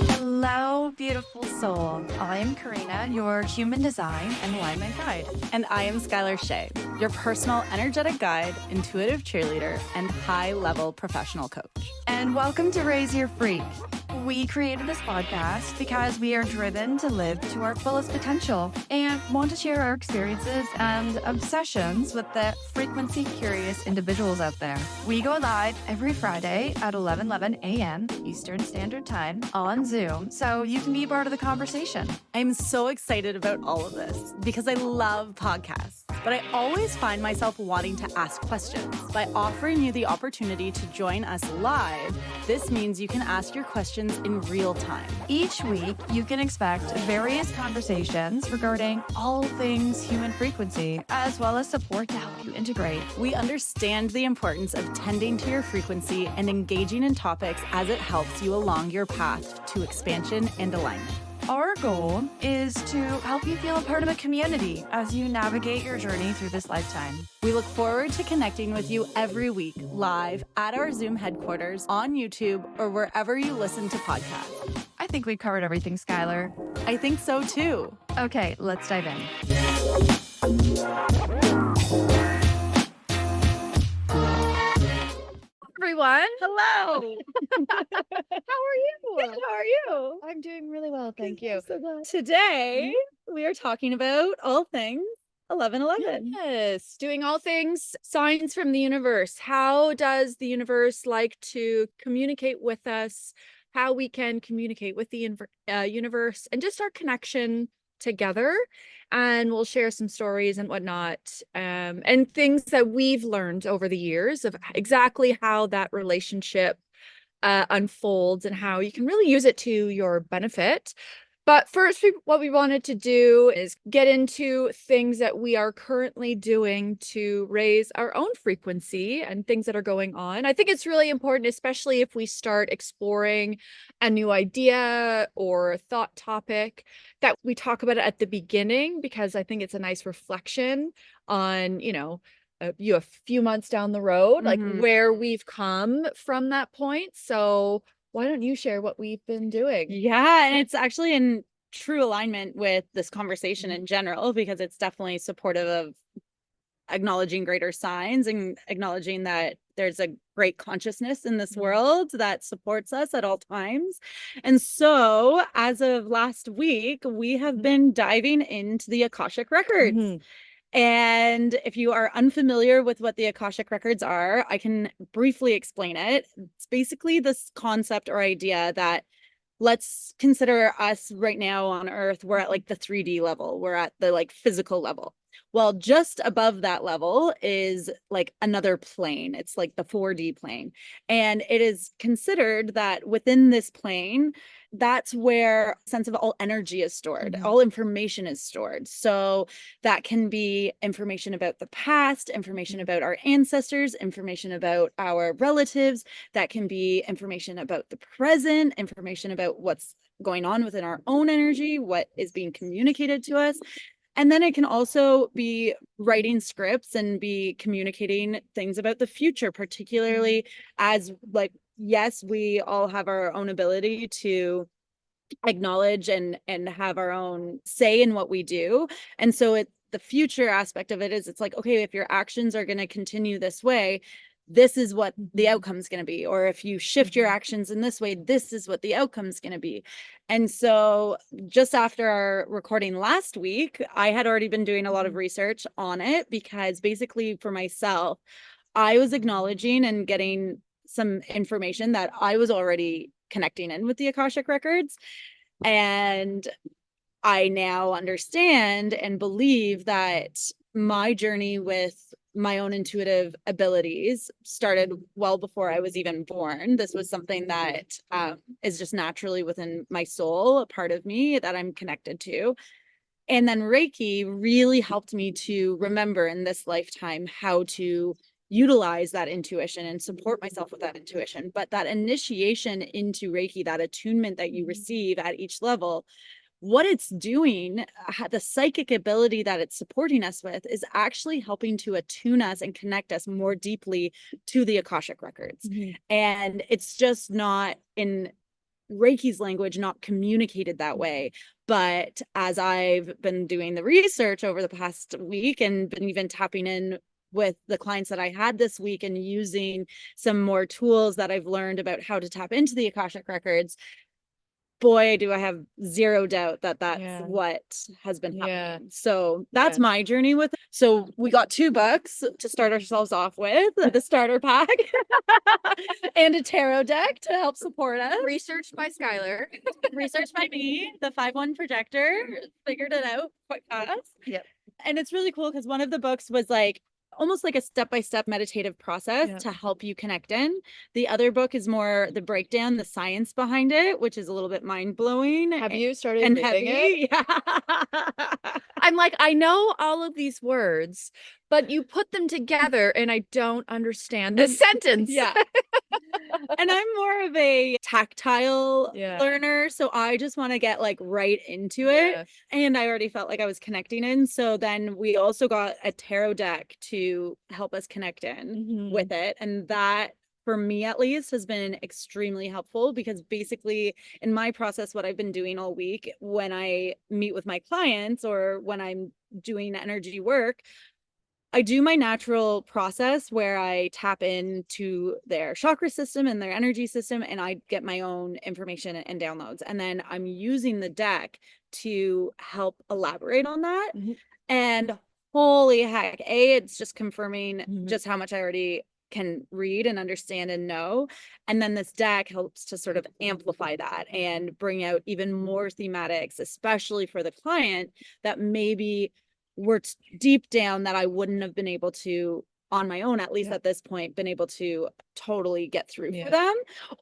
Hello, beautiful soul. I'm Karina, your human design and alignment guide. And I am Skylar Shea, your personal energetic guide, intuitive cheerleader, and high-level professional coach. And welcome to Raise Your Freak. We created this podcast because we are driven to live to our fullest potential and want to share our experiences and obsessions with the frequency-curious individuals out there. We go live every Friday at 11:11 a.m. Eastern Standard Time on Zoom, so you can be part of the conversation. I'm so excited about all of this because I love podcasts, but I always find myself wanting to ask questions. By offering you the opportunity to join us live, this means you can ask your questions in real time. Each week, you can expect various conversations regarding all things human frequency, as well as support to help you integrate. We understand the importance of tending to your frequency and engaging in topics as it helps you along your path to expansion and alignment. Our goal is to help you feel a part of a community as you navigate your journey through this lifetime. We look forward to connecting with you every week live at our Zoom headquarters, on YouTube, or wherever you listen to podcasts. I think we covered everything, Skylar. I think so too. Okay, let's dive in. Everyone. Hello. How are you? Good, how are you? I'm doing really well, thank you. So glad. Today, we are talking about all things 11:11. Yes, doing all things signs from the universe. How does the universe like to communicate with us? How we can communicate with the universe and just our connection together. And we'll share some stories and whatnot, and things that we've learned over the years of exactly how that relationship unfolds and how you can really use it to your benefit. But first, what we wanted to do is get into things that we are currently doing to raise our own frequency and things that are going on. I think it's really important, especially if we start exploring a new idea or thought topic, that we talk about it at the beginning, because I think it's a nice reflection on, a few months down the road, like where we've come from that point. So why don't you share what we've been doing? Yeah, and it's actually in true alignment with this conversation in general, because it's definitely supportive of acknowledging greater signs and acknowledging that there's a great consciousness in this world that supports us at all times. And so as of last week, we have been diving into the Akashic Records. And if you are unfamiliar with what the Akashic Records are, I can briefly explain it. It's basically this concept or idea that, let's consider us right now on Earth, we're at like the 3D level, we're at the like physical level. Well, just above that level is like another plane. It's like the 4D plane. And it is considered that within this plane, that's where a sense of all energy is stored. All information is stored. So that can be information about the past, information about our ancestors, information about our relatives. That can be information about the present, information about what's going on within our own energy, what is being communicated to us. And then it can also be writing scripts and be communicating things about the future, particularly as, like, yes, we all have our own ability to acknowledge and have our own say in what we do. And so the future aspect of it is, it's like, okay, if your actions are going to continue this way, this is what the outcome is going to be. Or if you shift your actions in this way, this is what the outcome is going to be. And so just after our recording last week, I had already been doing a lot of research on it, because basically for myself, I was acknowledging and getting some information that I was already connecting in with the Akashic Records. And I now understand and believe that my journey with my own intuitive abilities started well before I was even born. This was something that is just naturally within my soul, a part of me that I'm connected to. And then Reiki really helped me to remember in this lifetime how to utilize that intuition and support myself with that intuition. But that initiation into Reiki, that attunement that you receive at each level, what it's doing, the psychic ability that it's supporting us with is actually helping to attune us and connect us more deeply to the Akashic records. And it's just not in Reiki's language, not communicated that way. But as I've been doing the research over the past week and been even tapping in with the clients that I had this week and using some more tools that I've learned about how to tap into the Akashic records, boy, do I have zero doubt that that's what has been happening. So that's my journey with it. So we got 2 books to start ourselves off with, the starter pack and a tarot deck to help support us. Researched by Skylar. Researched by me, the 5-1 projector, figured it out quite fast. Yep. And it's really cool because one of the books was like almost like a step-by-step meditative process to help you connect in. The other book is more the breakdown, the science behind it, which is a little bit mind-blowing. Have you started and reading heavy? it? I'm like, I know all of these words, but you put them together and I don't understand the sentence. Yeah. And I'm more of a tactile learner, so I just want to get like right into it. And I already felt like I was connecting in. So then we also got a tarot deck to help us connect in with it. And that, for me at least, has been extremely helpful because basically in my process, what I've been doing all week when I meet with my clients or when I'm doing energy work, I do my natural process where I tap into their chakra system and their energy system, and I get my own information and downloads. And then I'm using the deck to help elaborate on that. And holy heck, it's just confirming just how much I already can read and understand and know. And then this deck helps to sort of amplify that and bring out even more thematics, especially for the client that maybe were deep down that I wouldn't have been able to on my own, at least at this point, been able to totally get through for them.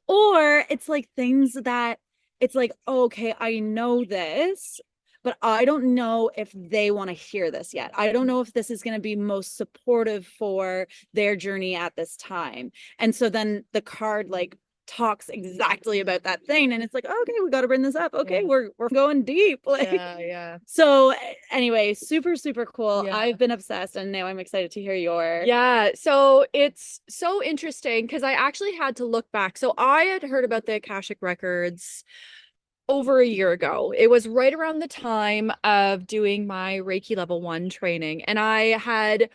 Or it's like things that it's like, okay, I know this, but I don't know if they want to hear this yet. I don't know if this is going to be most supportive for their journey at this time. And so then the card like talks exactly about that thing, and it's like, okay, we got to bring this up. Okay, we're going deep. Like, so anyway, super cool. I've been obsessed, and now I'm excited to hear your. So it's so interesting because I actually had to look back. So I had heard about the Akashic records over a year ago. It was right around the time of doing my Reiki level 1 training, and I had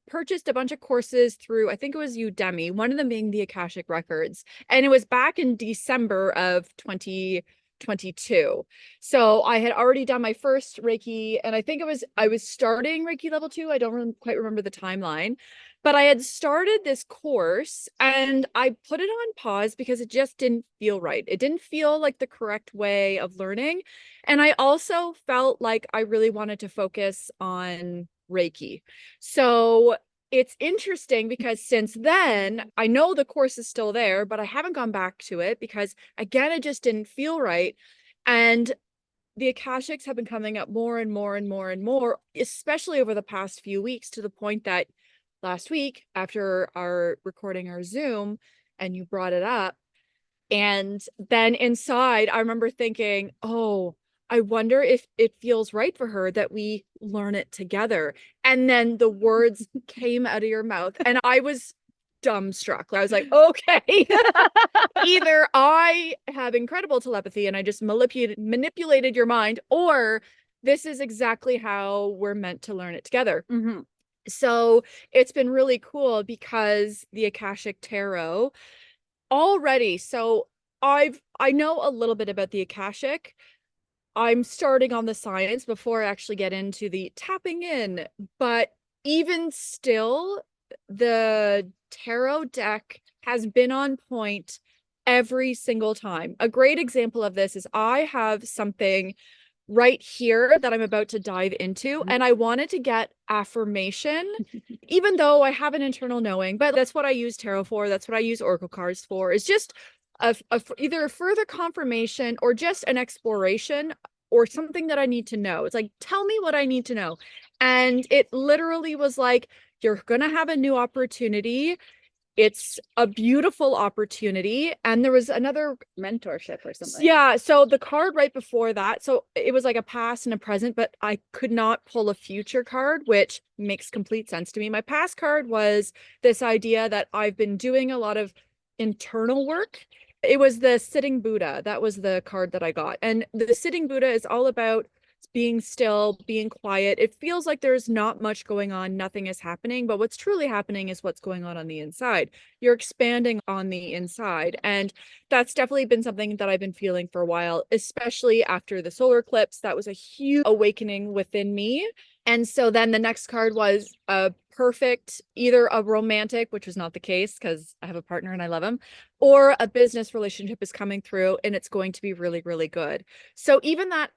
purchased a bunch of courses through, I think it was Udemy, one of them being the Akashic records, and it was back in December of 2022. So I had already done my first Reiki, and I think I was starting Reiki level 2. I don't quite remember the timeline, but I had started this course and I put it on pause because it just didn't feel right. It didn't feel like the correct way of learning. And I also felt like I really wanted to focus on Reiki. So it's interesting because since then, I know the course is still there, but I haven't gone back to it because, again, it just didn't feel right. And the Akashics have been coming up more and more and more and more, especially over the past few weeks, to the point that last week, after our recording our Zoom, and you brought it up, and then inside, I remember thinking, oh, I wonder if it feels right for her that we learn it together. And then the words came out of your mouth and I was dumbstruck. I was like, okay, either I have incredible telepathy and I just manipulated your mind, or this is exactly how we're meant to learn it together. So it's been really cool because the Akashic Tarot already, so I know a little bit about the Akashic. I'm starting on the science before I actually get into the tapping in, but even still, the tarot deck has been on point every single time. A great example of this is I have something right here that I'm about to dive into, and I wanted to get affirmation, even though I have an internal knowing, but that's what I use tarot for. That's what I use oracle cards for, is just either a further confirmation or just an exploration or something that I need to know. It's like, tell me what I need to know. And it literally was like, you're going to have a new opportunity. It's a beautiful opportunity. And there was another, Mentorship or something. yeah, so the card right before that, so it was like a past and a present, but I could not pull a future card, which makes complete sense to me. My past card was this idea that I've been doing a lot of internal work. It was the sitting Buddha. That was the card that I got. And the sitting Buddha is all about being still, being quiet. It feels like there's not much going on, nothing is happening, but what's truly happening is what's going on the inside. You're expanding on the inside. And that's definitely been something that I've been feeling for a while, especially after the solar eclipse. That was a huge awakening within me. And so then the next card was a perfect, either a romantic, which was not the case because I have a partner and I love him, or a business relationship is coming through and it's going to be really, really good. So even that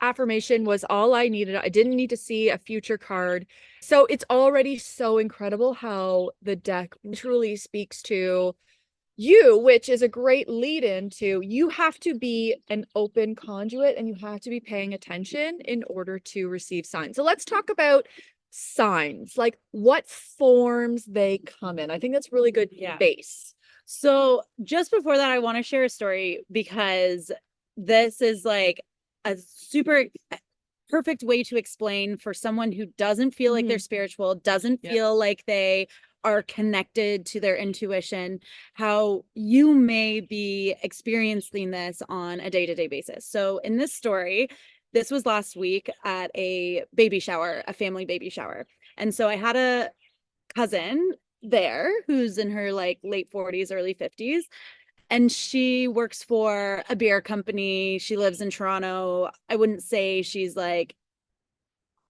affirmation was all I needed. I didn't need to see a future card. So it's already so incredible how the deck truly speaks to you, which is a great lead into you have to be an open conduit and you have to be paying attention in order to receive signs. So let's talk about signs, like what forms they come in. I think that's really good base. So just before that, I want to share a story because this is like a super perfect way to explain for someone who doesn't feel like they're spiritual, doesn't feel like they are connected to their intuition, how you may be experiencing this on a day-to-day basis. So in this story, this was last week at a baby shower, a family baby shower. And so I had a cousin there who's in her like late 40s, early 50s. And she works for a beer company. She lives in Toronto. I wouldn't say she's like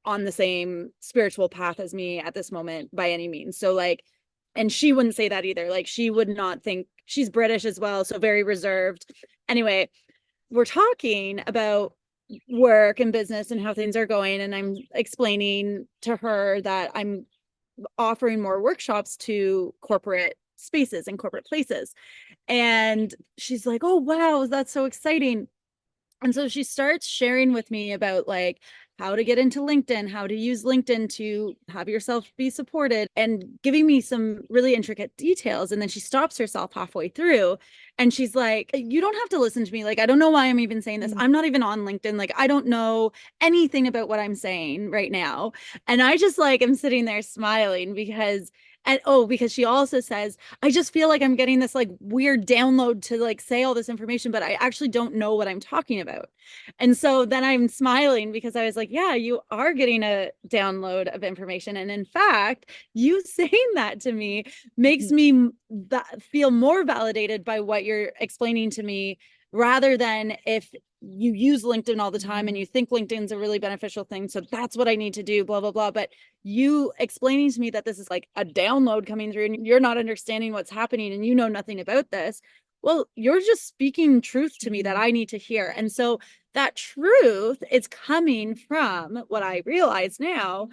on the same spiritual path as me at this moment by any means. So like, and she wouldn't say that either. Like she would not think, she's British as well, so very reserved. Anyway, we're talking about work and business and how things are going. And I'm explaining to her that I'm offering more workshops to corporate spaces and corporate places. And she's like, oh, wow, that's so exciting. And so she starts sharing with me about like how to get into LinkedIn, how to use LinkedIn to have yourself be supported, and giving me some really intricate details. And then she stops herself halfway through and she's like, you don't have to listen to me. Like, I don't know why I'm even saying this. I'm not even on LinkedIn. Like, I don't know anything about what I'm saying right now. And I just like am sitting there smiling because because she also says, I just feel like I'm getting this like weird download to like say all this information, but I actually don't know what I'm talking about. And so then I'm smiling because I was like, yeah, you are getting a download of information. And in fact, you saying that to me makes me feel more validated by what you're explaining to me, rather than if you use LinkedIn all the time and you think LinkedIn's a really beneficial thing. So that's what I need to do, blah, blah, blah. But you explaining to me that this is like a download coming through and you're not understanding what's happening and you know nothing about this. Well, you're just speaking truth to me that I need to hear. And so that truth is coming from what I realize now,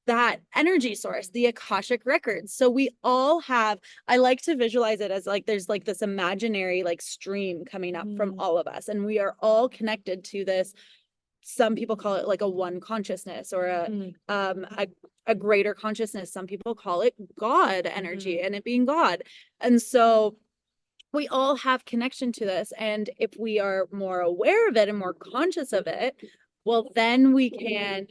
that energy source, the Akashic records. So we all have, I like to visualize it as like there's like this imaginary like stream coming up from all of us, and we are all connected to this. Some people call it like a one consciousness or a greater consciousness. Some people call it God energy and it being God. And so we all have connection to this. And if we are more aware of it and more conscious of it, well, then we can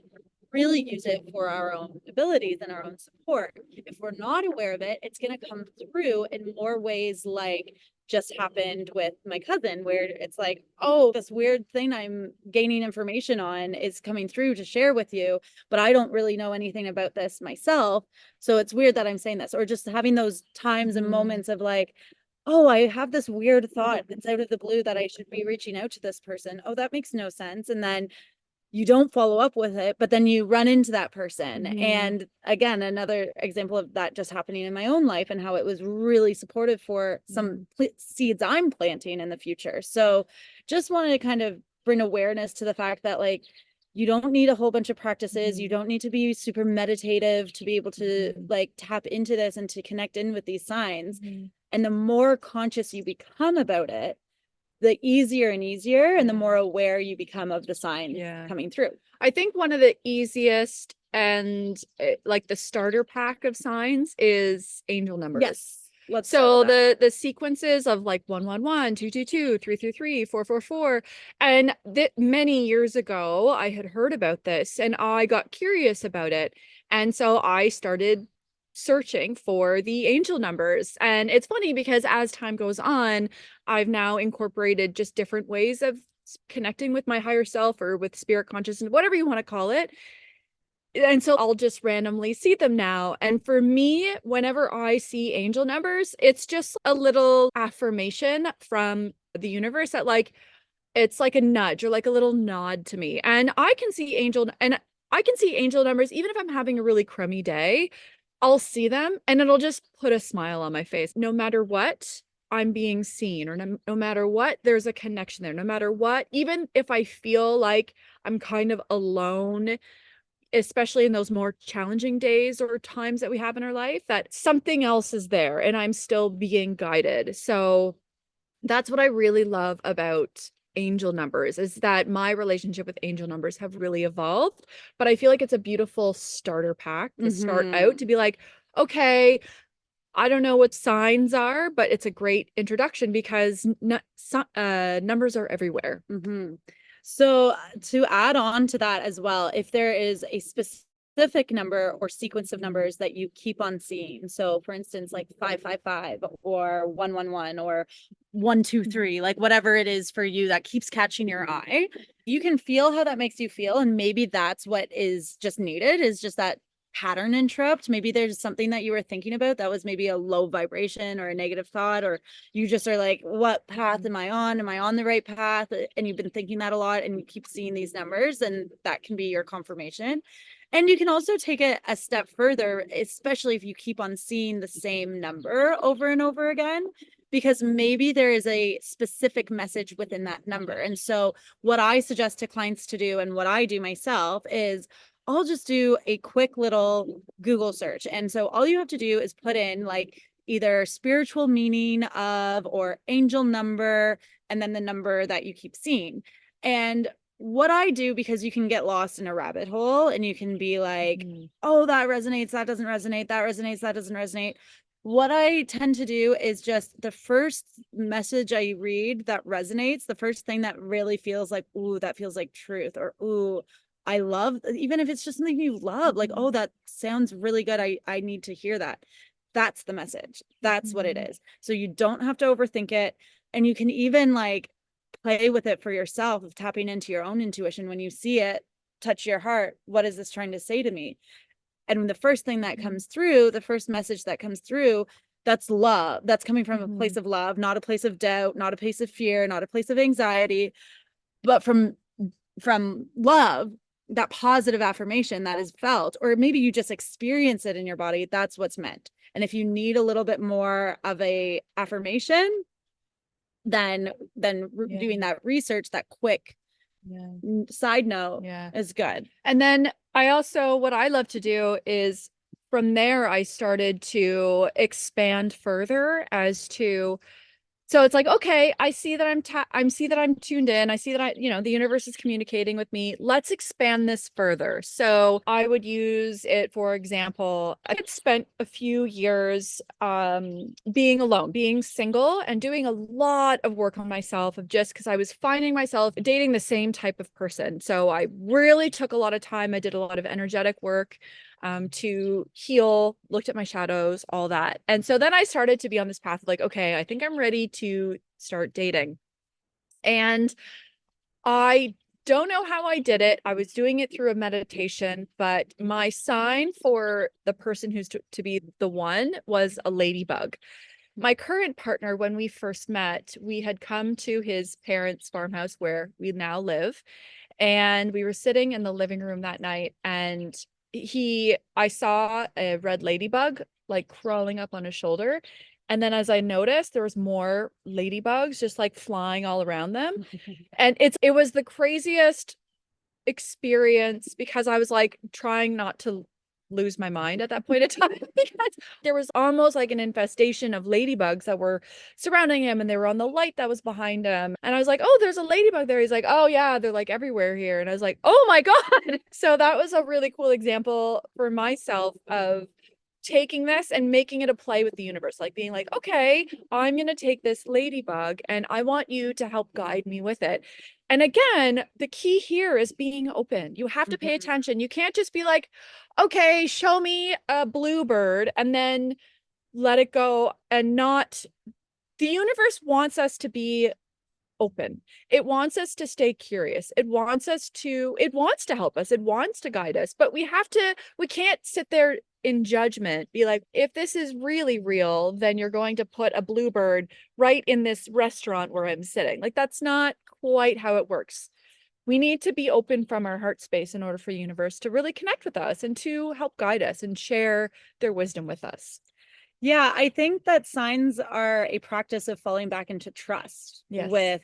really use it for our own abilities and our own support. If we're not aware of it, it's going to come through in more ways, like just happened with my cousin, where it's like, oh, this weird thing I'm gaining information on is coming through to share with you, but I don't really know anything about this myself. So it's weird that I'm saying this, or just having those times and moments of like, oh, I have this weird thought that's out of the blue that I should be reaching out to this person. Oh, that makes no sense. And then you don't follow up with it, but then you run into that person. And again, another example of that just happening in my own life and how it was really supportive for some seeds I'm planting in the future. So just wanted to kind of bring awareness to the fact that like, you don't need a whole bunch of practices. You don't need to be super meditative to be able to like tap into this and to connect in with these signs. And the more conscious you become about it, the easier and easier, and the more aware you become of the signs coming through. I think one of the easiest and like the starter pack of signs is angel numbers. Yes. So the sequences of like 111, 222, 333, 444, and that many years ago I had heard about this and I got curious about it, and so I started searching for the angel numbers. And it's funny because as time goes on, I've now incorporated just different ways of connecting with my higher self or with spirit consciousness, whatever you want to call it. And so I'll just randomly see them now. And for me, whenever I see angel numbers, it's just a little affirmation from the universe that like, it's like a nudge or like a little nod to me. And I can see angel numbers, even if I'm having a really crummy day, I'll see them and it'll just put a smile on my face. No matter what, I'm being seen, or no matter what, there's a connection there. No matter what, even if I feel like I'm kind of alone, especially in those more challenging days or times that we have in our life, that something else is there and I'm still being guided. So that's what I really love about angel numbers, is that my relationship with angel numbers have really evolved, but I feel like it's a beautiful starter pack to start out, to be like, okay, I don't know what signs are, but it's a great introduction because numbers are everywhere. So to add on to that as well, if there is a specific number or sequence of numbers that you keep on seeing, so for instance, like 555 or 111 or 123, like whatever it is for you that keeps catching your eye, you can feel how that makes you feel. And maybe that's what is just needed, is just that pattern interrupt. Maybe there's something that you were thinking about that was maybe a low vibration or a negative thought, or you just are like, what path am I on? Am I on the right path? And you've been thinking that a lot and you keep seeing these numbers, and that can be your confirmation. And you can also take it a step further, especially if you keep on seeing the same number over and over again, because maybe there is a specific message within that number. And so what I suggest to clients to do, and what I do myself, is I'll just do a quick little Google search. And so all you have to do is put in like either spiritual meaning of, or angel number, and then the number that you keep seeing. And what I do, because you can get lost in a rabbit hole and you can be like, oh, that resonates, that doesn't resonate, that resonates, that doesn't resonate. What I tend to do is just the first message I read that resonates, the first thing that really feels like, ooh, that feels like truth, or ooh, I love, even if it's just something you love, like, oh, that sounds really good. I need to hear that. That's the message. That's what it is. So you don't have to overthink it. And you can even like play with it for yourself, of tapping into your own intuition. When you see it touch your heart, what is this trying to say to me? And when the first thing that comes through, the first message that comes through, that's love. That's coming from a place of love, not a place of doubt, not a place of fear, not a place of anxiety, but from love, that positive affirmation that is felt. Or maybe you just experience it in your body. That's what's meant. And if you need a little bit more of a affirmation, then doing that research, that quick side note is good. And then what I love to do is, from there, I started to expand further as to, so it's like, okay, I see that I'm tuned in. I see that the universe is communicating with me. Let's expand this further. So I would use it, for example, I had spent a few years being alone, being single, and doing a lot of work on myself, of just because I was finding myself dating the same type of person. So I really took a lot of time. I did a lot of energetic work to heal, looked at my shadows, all that. And so then I started to be on this path of like, okay, I think I'm ready to start dating. And I don't know how I did it. I was doing it through a meditation, but my sign for the person who's to be the one was a ladybug. My current partner, when we first met, we had come to his parents' farmhouse where we now live. And we were sitting in the living room that night, and I saw a red ladybug like crawling up on his shoulder. And then as I noticed, there was more ladybugs just like flying all around them. And it was the craziest experience, because I was like trying not to lose my mind at that point in time because there was almost like an infestation of ladybugs that were surrounding him, and they were on the light that was behind him. And I was like, oh, there's a ladybug there. He's like, oh yeah, they're like everywhere here. And I was like, oh my God. So that was a really cool example for myself of taking this and making it a play with the universe, like being like, okay, I'm going to take this ladybug and I want you to help guide me with it. And again, the key here is being open. You have to pay attention. You can't just be like, okay, show me a bluebird and then let it go and not. The universe wants us to be open. It wants us to stay curious. It wants to help us. It wants to guide us, but we can't sit there in judgment, be like, if this is really real, then you're going to put a bluebird right in this restaurant where I'm sitting. Like, that's not quite how it works. We need to be open from our heart space in order for the universe to really connect with us and to help guide us and share their wisdom with us. Yeah, I think that signs are a practice of falling back into trust with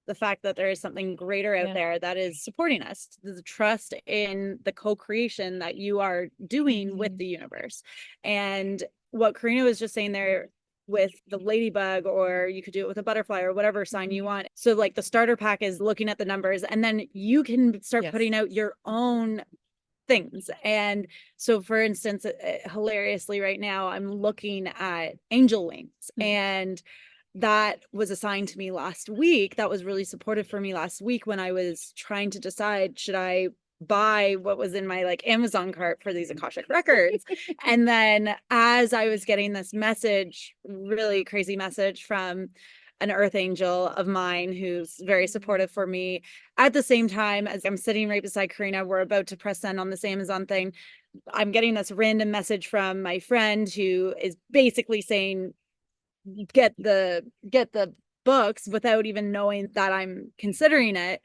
the fact that there is something greater out there that is supporting us, the trust in the co-creation that you are doing with the universe. And what Karina was just saying there with the ladybug, or you could do it with a butterfly or whatever sign you want. So like the starter pack is looking at the numbers, and then you can start putting out your own things. And so for instance, hilariously right now, I'm looking at angel wings, and that was assigned to me last week. That was really supportive for me last week when I was trying to decide, should I buy what was in my like Amazon cart for these Akashic records? And then as I was getting this message, really crazy message from an earth angel of mine who's very supportive for me, at the same time as I'm sitting right beside Karina, we're about to press send on this Amazon thing, I'm getting this random message from my friend who is basically saying, get the books, without even knowing that I'm considering it.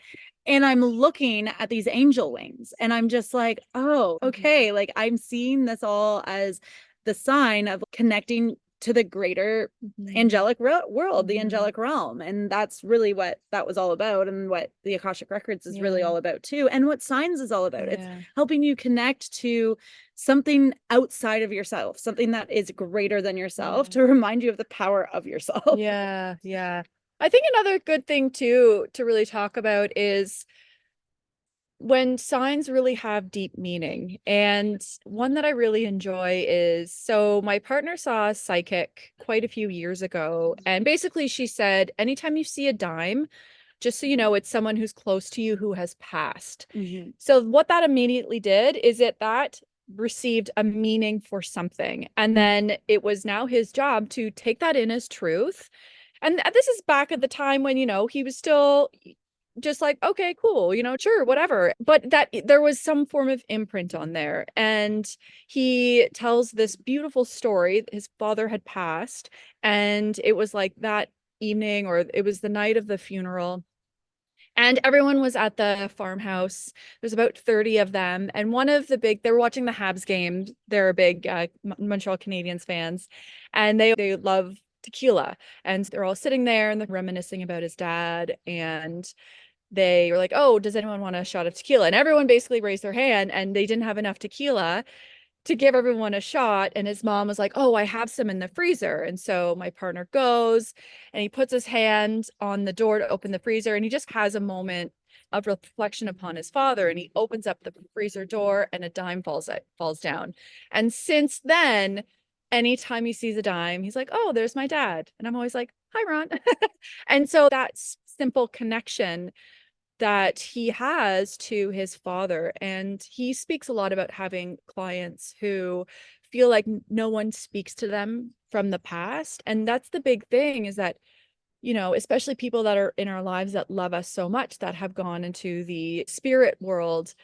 And I'm looking at these angel wings and I'm just like, oh, okay. Like, I'm seeing this all as the sign of connecting to the greater angelic world, the angelic realm. And that's really what that was all about, and what the Akashic Records is really all about too, and what signs is all about. It's helping you connect to something outside of yourself, something that is greater than yourself, to remind you of the power of yourself. I think another good thing too to really talk about is when signs really have deep meaning. And one that I really enjoy is, so my partner saw a psychic quite a few years ago, and basically she said, anytime you see a dime, just so you know, it's someone who's close to you who has passed. So what that immediately did is that received a meaning for something, and then it was now his job to take that in as truth. And this is back at the time when, he was still just like, okay, cool, sure, whatever. But that there was some form of imprint on there. And he tells this beautiful story. His father had passed, and it was like that evening, or it was the night of the funeral. And everyone was at the farmhouse. There's about 30 of them. And they were watching the Habs game. They're big Montreal Canadiens fans. And they love tequila. And they're all sitting there and they're reminiscing about his dad. And they were like, oh, does anyone want a shot of tequila? And everyone basically raised their hand, and they didn't have enough tequila to give everyone a shot. And his mom was like, oh, I have some in the freezer. And so my partner goes and he puts his hand on the door to open the freezer, and he just has a moment of reflection upon his father, and he opens up the freezer door and a dime falls down. And since then, anytime he sees a dime, he's like, oh, there's my dad. And I'm always like, hi, Ron. And so that simple connection that he has to his father. And he speaks a lot about having clients who feel like no one speaks to them from the past. And that's the big thing, is that, especially people that are in our lives that love us so much, that have gone into the spirit world,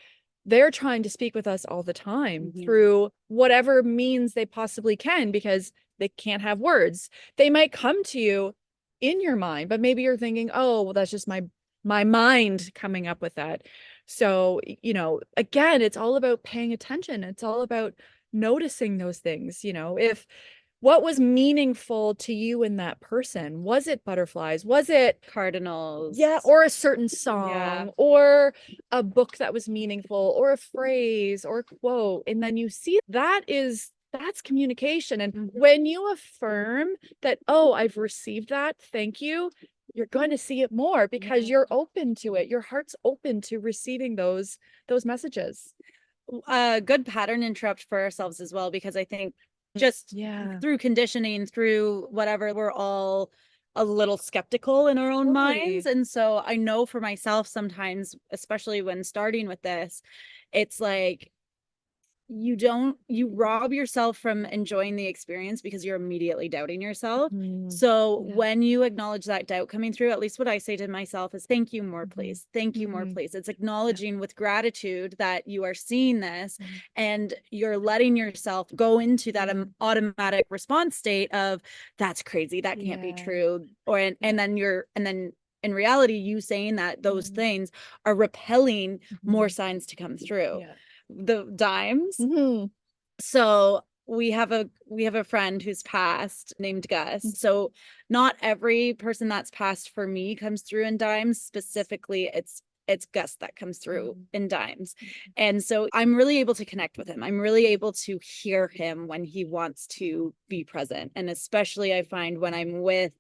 they're trying to speak with us all the time through whatever means they possibly can, because they can't have words. They might come to you in your mind, but maybe you're thinking, oh, well, that's just my mind coming up with that. So, again, it's all about paying attention. It's all about noticing those things. If what was meaningful to you in that person? Was it butterflies? Was it Cardinals. or a certain song or a book that was meaningful or a phrase or a quote? And then you see that's communication. And when you affirm that, oh, I've received that, thank you, you're going to see it more because you're open to it. Your heart's open to receiving those messages. A good pattern interrupt for ourselves as well, because I think just through conditioning, through whatever, we're all a little skeptical in our own minds. And so I know for myself sometimes, especially when starting with this, it's like you rob yourself from enjoying the experience because you're immediately doubting yourself. So when you acknowledge that doubt coming through, at least what I say to myself is, thank you more, please. Thank you more, please. It's acknowledging with gratitude that you are seeing this and you're letting yourself go into that automatic response state of, that's crazy, that can't be true. And then in reality, you saying that those things are repelling more signs to come through. The dimes. So we have a friend who's passed named Gus. So not every person that's passed for me comes through in dimes. Specifically, it's Gus that comes through in dimes. And so I'm really able to connect with him. I'm really able to hear him when he wants to be present. And especially I find when I'm with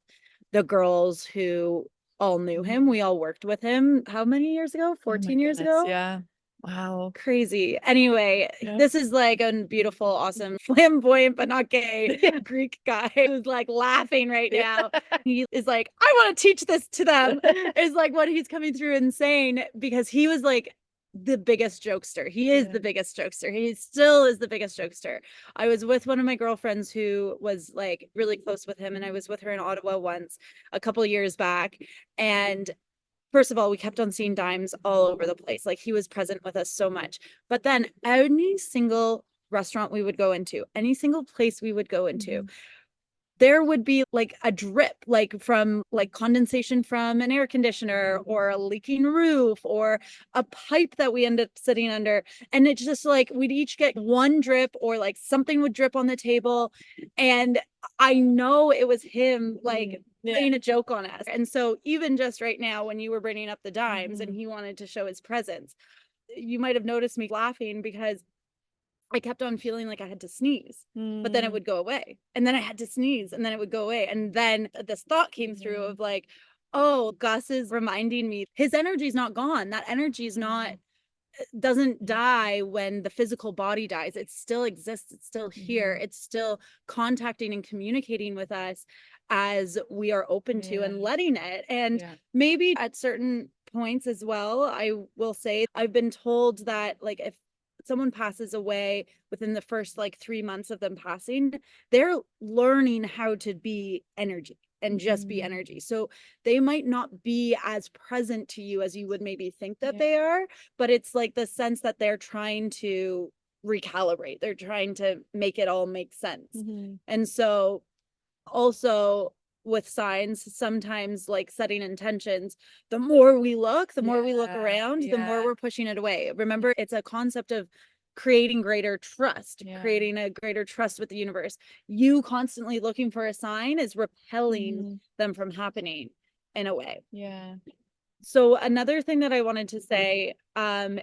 the girls who all knew him, we all worked with him. How many years ago? 14 years ago? Yeah. Wow. Crazy. Anyway, this is like a beautiful, awesome, flamboyant, but not gay Greek guy who's like laughing right now. He is like, I want to teach this to them, is like what he's coming through and saying, because he was like the biggest jokester. He is the biggest jokester. He still is the biggest jokester. I was with one of my girlfriends who was like really close with him, and I was with her in Ottawa once a couple years back. And first of all, we kept on seeing dimes all over the place. Like, he was present with us so much. But then any single restaurant we would go into, any single place we would go into, there would be like a drip, like from like condensation from an air conditioner or a leaking roof or a pipe that we ended up sitting under. And it's just like, we'd each get one drip, or like something would drip on the table. And I know it was him like playing a joke on us. And so even just right now, when you were bringing up the dimes and he wanted to show his presence, you might have noticed me laughing because I kept on feeling like I had to sneeze, but then it would go away. And then I had to sneeze and then it would go away. And then this thought came through of like, oh, Gus is reminding me his energy is not gone. That energy is not, doesn't die when the physical body dies. It still exists. It's still here. It's still contacting and communicating with us as we are open to and letting it. And maybe at certain points as well, I will say I've been told that like if someone passes away within the first like 3 months of them passing, they're learning how to be energy and just be energy. So they might not be as present to you as you would maybe think that they are, but it's like the sense that they're trying to recalibrate. They're trying to make it all make sense. And so also with signs, sometimes like setting intentions, the more we look around, the more we're pushing it away. Remember, it's a concept of creating greater trust, creating a greater trust with the universe. You constantly looking for a sign is repelling them from happening in a way. So another thing that I wanted to say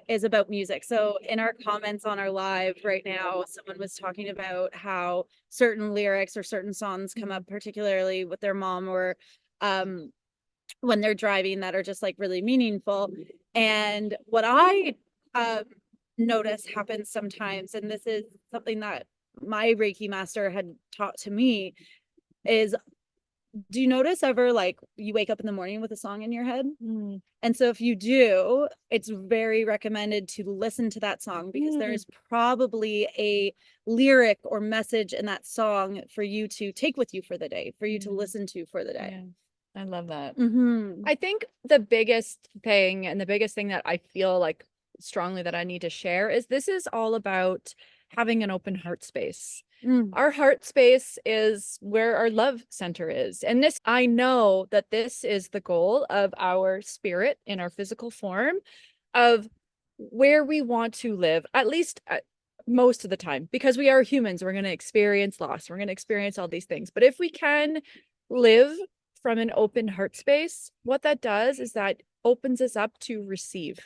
is about music. So in our comments on our live right now, someone was talking about how certain lyrics or certain songs come up, particularly with their mom or when they're driving, that are just like really meaningful. And what I notice happens sometimes, and this is something that my Reiki master had taught to me, is, do you notice ever like you wake up in the morning with a song in your head? And so if you do, it's very recommended to listen to that song, because there's probably a lyric or message in that song for you to take with you for the day, for you to listen to for the day. I love that. I think the biggest thing that I feel like strongly that I need to share is this is all about having an open heart space. Our heart space is where our love center is. And this, I know that this is the goal of our spirit in our physical form, of where we want to live, at least most of the time, because we are humans, we're going to experience loss, we're going to experience all these things. But if we can live from an open heart space, what that does is that opens us up to receive.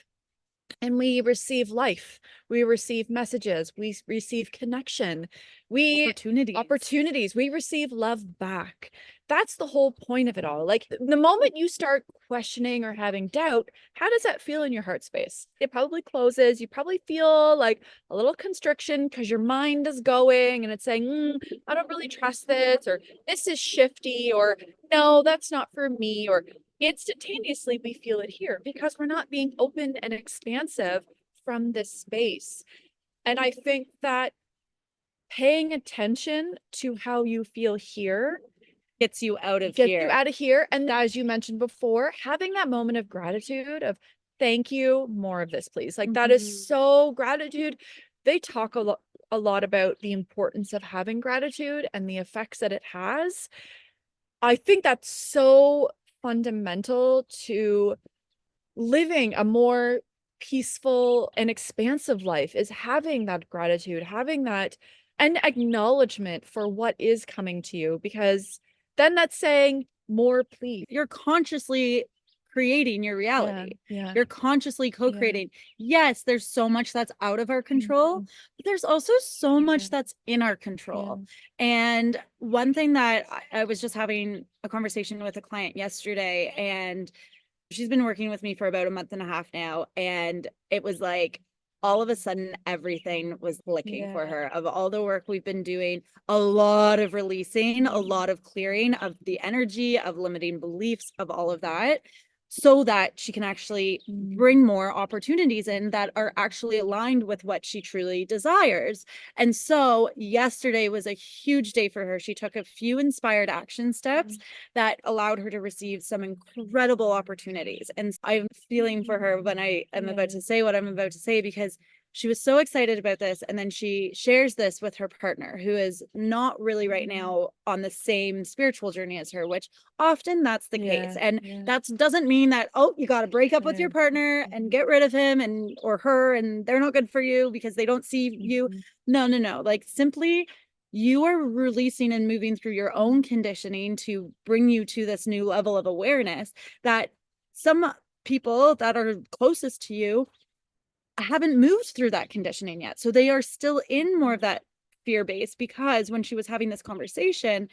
And we receive life, we receive messages, we receive connection, opportunities, we receive love back. That's the whole point of it all. Like the moment you start questioning or having doubt, how does that feel in your heart space? It probably closes. You probably feel like a little constriction because your mind is going and it's saying, I don't really trust this, or this is shifty, or no, that's not for me, or instantaneously we feel it here because we're not being open and expansive from this space. And I think that paying attention to how you feel here Gets you out of gets here. you out of here. And as you mentioned before, having that moment of gratitude of thank you, more of this, please. Like that is so gratitude. They talk a lot about the importance of having gratitude and the effects that it has. I think that's so fundamental to living a more peaceful and expansive life, is having that gratitude, having that an acknowledgement for what is coming to you, because then that's saying more, please. You're consciously creating your reality. Yeah. You're consciously co-creating. Yes, there's so much that's out of our control, but there's also so much that's in our control. And one thing that I was just having a conversation with a client yesterday, and she's been working with me for about a month and a half now, and it was like all of a sudden everything was clicking for her. Of all the work we've been doing, a lot of releasing, a lot of clearing of the energy, of limiting beliefs, of all of that, so that she can actually bring more opportunities in that are actually aligned with what she truly desires. And so yesterday was a huge day for her. She took a few inspired action steps that allowed her to receive some incredible opportunities. And I'm feeling for her when I am about to say what I'm about to say, because she was so excited about this. And then she shares this with her partner, who is not really right now on the same spiritual journey as her, which often that's the case. And that doesn't mean that, oh, you got to break up with your partner and get rid of him and or her, and they're not good for you because they don't see you. No. Like simply, you are releasing and moving through your own conditioning to bring you to this new level of awareness that some people that are closest to you haven't moved through that conditioning yet. So they are still in more of that fear base, because when she was having this conversation,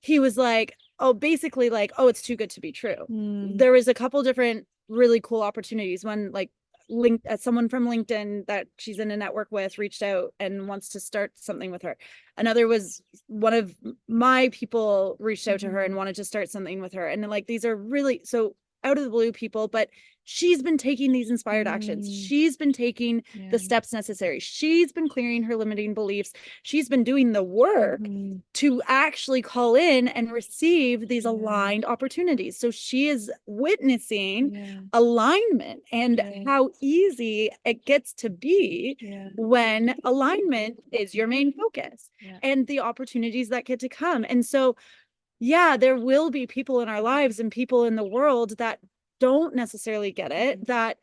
he was like, oh, basically like, oh, it's too good to be true. There was a couple different really cool opportunities. One, like someone from LinkedIn that she's in a network with reached out and wants to start something with her. Another was one of my people reached out to her and wanted to start something with her. And like, these are really so out of the blue people, but she's been taking these inspired actions. She's been taking the steps necessary. She's been clearing her limiting beliefs. She's been doing the work to actually call in and receive these aligned opportunities. So she is witnessing alignment and how easy it gets to be when alignment is your main focus and the opportunities that get to come. And so there will be people in our lives and people in the world that don't necessarily get it, that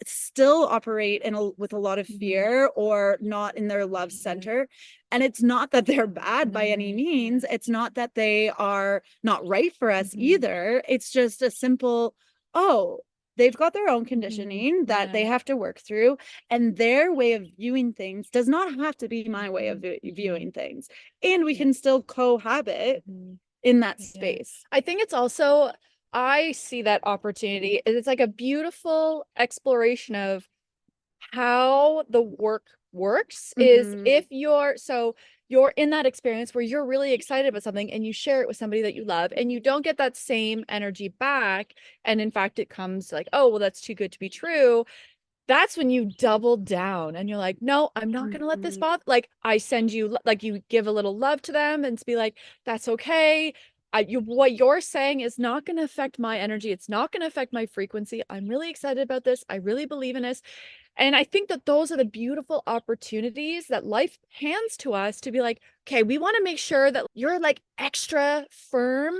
still operate with a lot of fear or not in their love center. And it's not that they're bad by any means. It's not that they are not right for us either. It's just a simple, oh, they've got their own conditioning that they have to work through, and their way of viewing things does not have to be my way of viewing things. And we can still cohabit in that space. I think it's also, I see that opportunity, it's like a beautiful exploration of how the work works. Is if you're in that experience where you're really excited about something and you share it with somebody that you love and you don't get that same energy back, and in fact it comes like, oh well, that's too good to be true. That's when you double down and you're like, no, I'm not going to let this bother. Like I send you, like you give a little love to them and be like, that's okay. What you're saying is not going to affect my energy. It's not going to affect my frequency. I'm really excited about this. I really believe in this. And I think that those are the beautiful opportunities that life hands to us to be like, okay, we want to make sure that you're like extra firm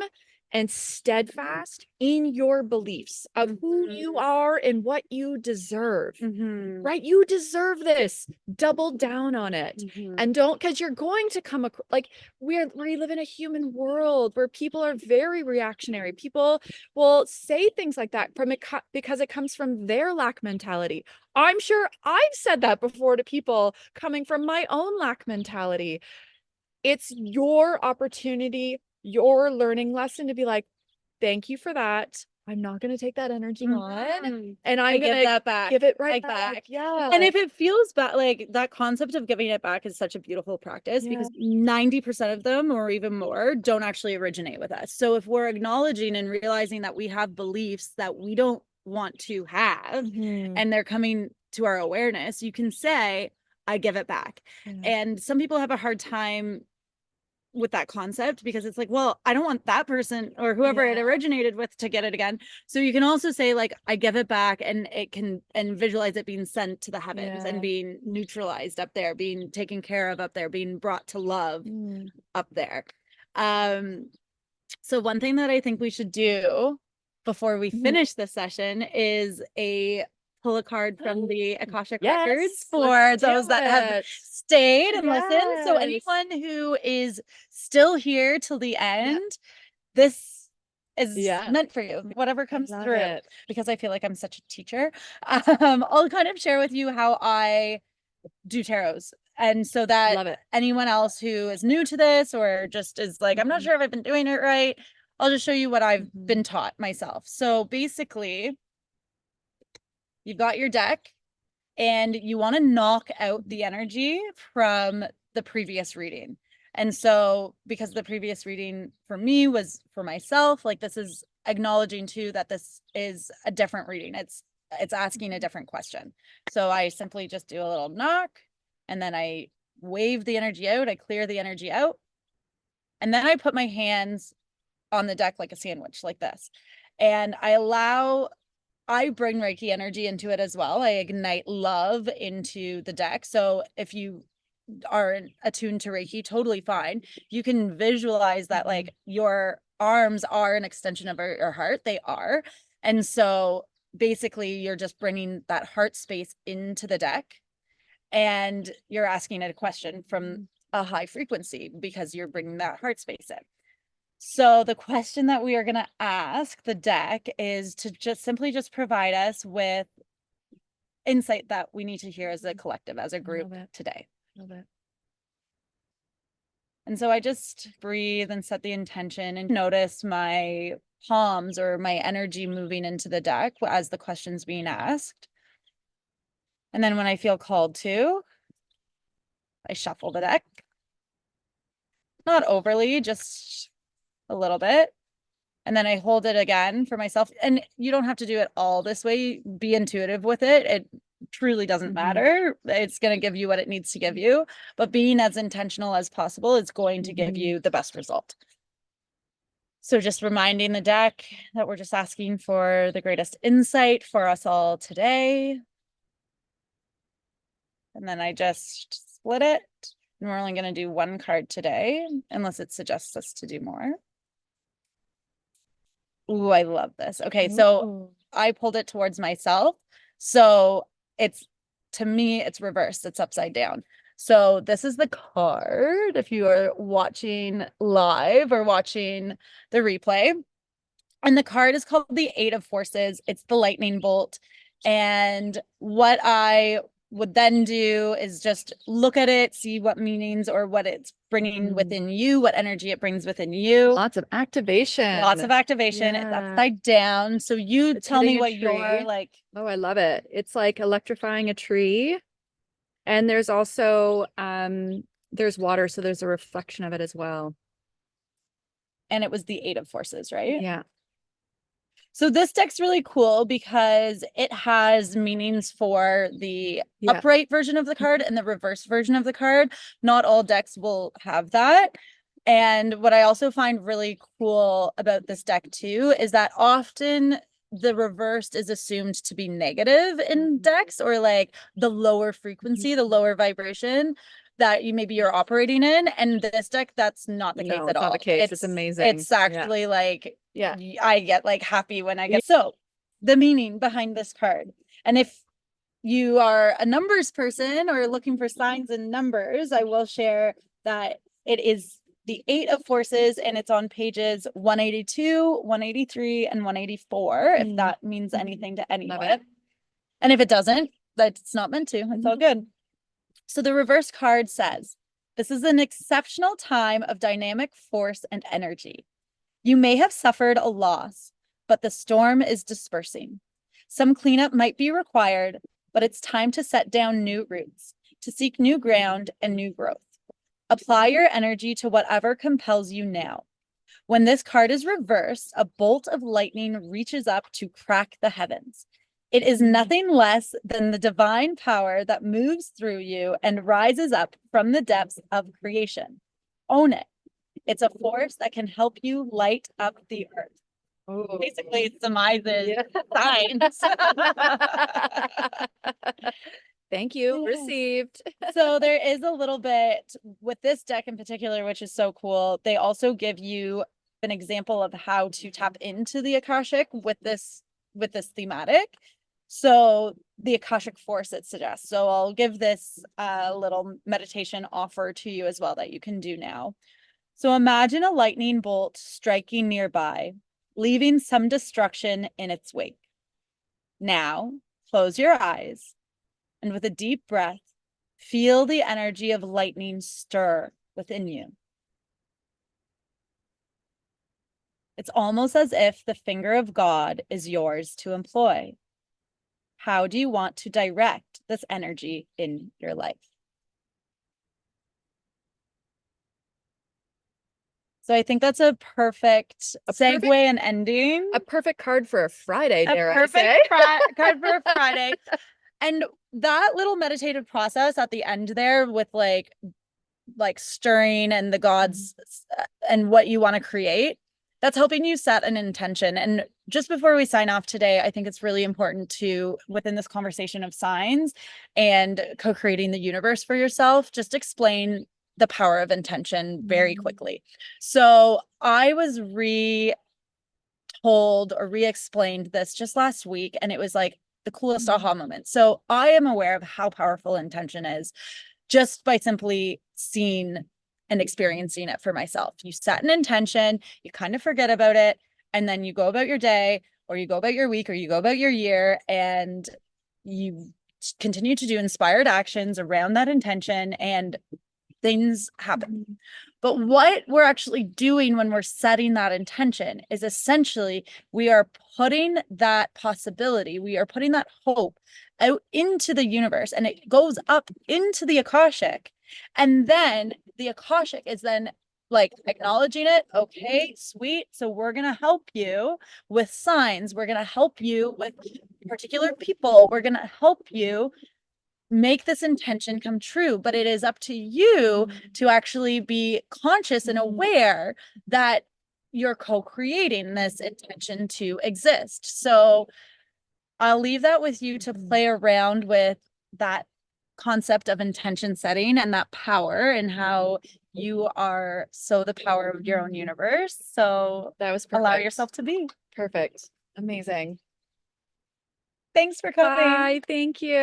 and steadfast in your beliefs of who you are and what you deserve. Mhm. Right? You deserve this. Double down on it. Mhm. And don't, because you're going to come across, like, we live in a human world where people are very reactionary. People will say things like that because it comes from their lack mentality. I'm sure I've said that before to people coming from my own lack mentality. It's your opportunity, your learning lesson to be like, thank you for that. I'm not going to take that energy on, Mhm. and I I'm give going to that back. give it right Like back. back. Yeah. And if it feels bad, like that concept of giving it back is such a beautiful practice because 90% of them or even more don't actually originate with us. So if we're acknowledging and realizing that we have beliefs that we don't want to have Mhm. and they're coming to our awareness, you can say, I give it back. Yeah. And some people have a hard time with that concept because it's like, well, I don't want that person or whoever it Yeah. originated with to get it again. So you can also say like, I give it back, and it can, and visualize it being sent to the heavens and Yeah. being neutralized up there, being taken care of up there, being brought to love Mm. up there. So one thing that I think we should do before we Mhm. finish this session is pull a card from the Akashic Yes, Records for let's do those that have it. stayed and listened. So Yes. anyone who is still here till the end, this is Yeah. meant for you, whatever comes love through, it. because I feel like I'm such a teacher. I'll kind of share with you how I do tarots. And so that Love it. anyone else who is new to this or just is like, I'm not Mhm. sure if I've been doing it right, I'll just show you what I've Mhm. been taught myself. So basically, you've got your deck and you want to knock out the energy from the previous reading. And so, because the previous reading for me was for myself, like this is acknowledging too that this is a different reading. It's asking a different question. So I simply just do a little knock, and then I wave the energy out, I clear the energy out, and then I put my hands on the deck like a sandwich, like this. And I bring Reiki energy into it as well. I ignite love into the deck. So if you are attuned to Reiki, totally fine. You can visualize that like your arms are an extension of your heart. They are. And so basically you're just bringing that heart space into the deck, and you're asking it a question from a high frequency because you're bringing that heart space in. So the question that we are going to ask the deck is to just simply provide us with insight that we need to hear as a collective, as a group today. Love it. And so I just breathe and set the intention and notice my palms or my energy moving into the deck as the question's being asked. And then when I feel called to, I shuffle the deck. Not overly, just a little bit. And then I hold it again for myself. And you don't have to do it all this way. Be intuitive with it. It truly doesn't matter. It's going to give you what it needs to give you. But being as intentional as possible is going to give you the best result. So just reminding the deck that we're just asking for the greatest insight for us all today. And then I just split it. And we're only going to do one card today, unless it suggests us to do more. Ooh, I love this. Okay, so I pulled it towards myself. So to me, it's reversed. It's upside down. So this is the card if you are watching live or watching the replay. And the card is called the Eight of Forces. It's the lightning bolt. And what I would then do is just look at it, see what meanings or what it's bringing within you, what energy it brings within you. Lots of activation. Lots of activation. It's Yeah. upside down. So you It's tell me hitting a what you're tree. like. Oh, I love it. It's like electrifying a tree. And there's also there's water, so there's a reflection of it as well. And it was the Eight of Forces, right? Yeah. So this deck's really cool because it has meanings for the upright version of the card and the reverse version of the card. Not all decks will have that. And what I also find really cool about this deck too is that often the reversed is assumed to be negative in decks, or like the lower frequency, the lower vibration that maybe you're operating in. And this deck, that's not the case at all. Not the case. It's amazing. It's actually like Yeah. I get like happy when I get. So the meaning behind this card. And if you are a numbers person or looking for signs and numbers, I will share that it is the 8 of forces, and it's on pages 182, 183, and 184, if that means anything to anyone. And if it doesn't, that's not meant to. It's all good. So the reverse card says, this is an exceptional time of dynamic force and energy. You may have suffered a loss, but the storm is dispersing. Some cleanup might be required, but it's time to set down new roots, to seek new ground and new growth. Apply your energy to whatever compels you now. When this card is reversed, a bolt of lightning reaches up to crack the heavens. It is nothing less than the divine power that moves through you and rises up from the depths of creation. Own it. It's a force that can help you light up the earth. Ooh. Basically, it summarizes signs. Thank you. Yes. Received. So there is a little bit with this deck in particular, which is so cool. They also give you an example of how to tap into the Akashic with this thematic. So the Akashic force it suggests. So I'll give this little meditation offer to you as well that you can do now. So imagine a lightning bolt striking nearby, leaving some destruction in its wake. Now, close your eyes, and with a deep breath, feel the energy of lightning stir within you. It's almost as if the finger of God is yours to employ. How do you want to direct this energy in your life? So I think that's a perfect segue and ending. A perfect card for a Friday, dare I perfect say. card for a Friday. And that little meditative process at the end there with like stirring and the gods and what you want to create, that's helping you set an intention. And just before we sign off today, I think it's really important to, within this conversation of signs and co-creating the universe for yourself, just explain the power of intention very quickly. So I was re-explained this just last week, and it was like the coolest aha moment. So I am aware of how powerful intention is just by simply seeing and experiencing it for myself. You set an intention, you kind of forget about it, and then you go about your day, or you go about your week, or you go about your year, and you continue to do inspired actions around that intention, and things happen. But what we're actually doing when we're setting that intention is essentially we are putting that possibility, we are putting that hope out into the universe, and it goes up into the Akashic. And then the Akashic is then like acknowledging it. Okay, sweet. So we're going to help you with signs. We're going to help you with particular people. We're going to help you make this intention come true, but it is up to you to actually be conscious and aware that you're co-creating this intention to exist. So I'll leave that with you to play around with that concept of intention setting and that power, and how you are so the power of your own universe. So That was perfect. allow yourself to be. Perfect. Amazing. Thanks for coming. Bye. Thank you.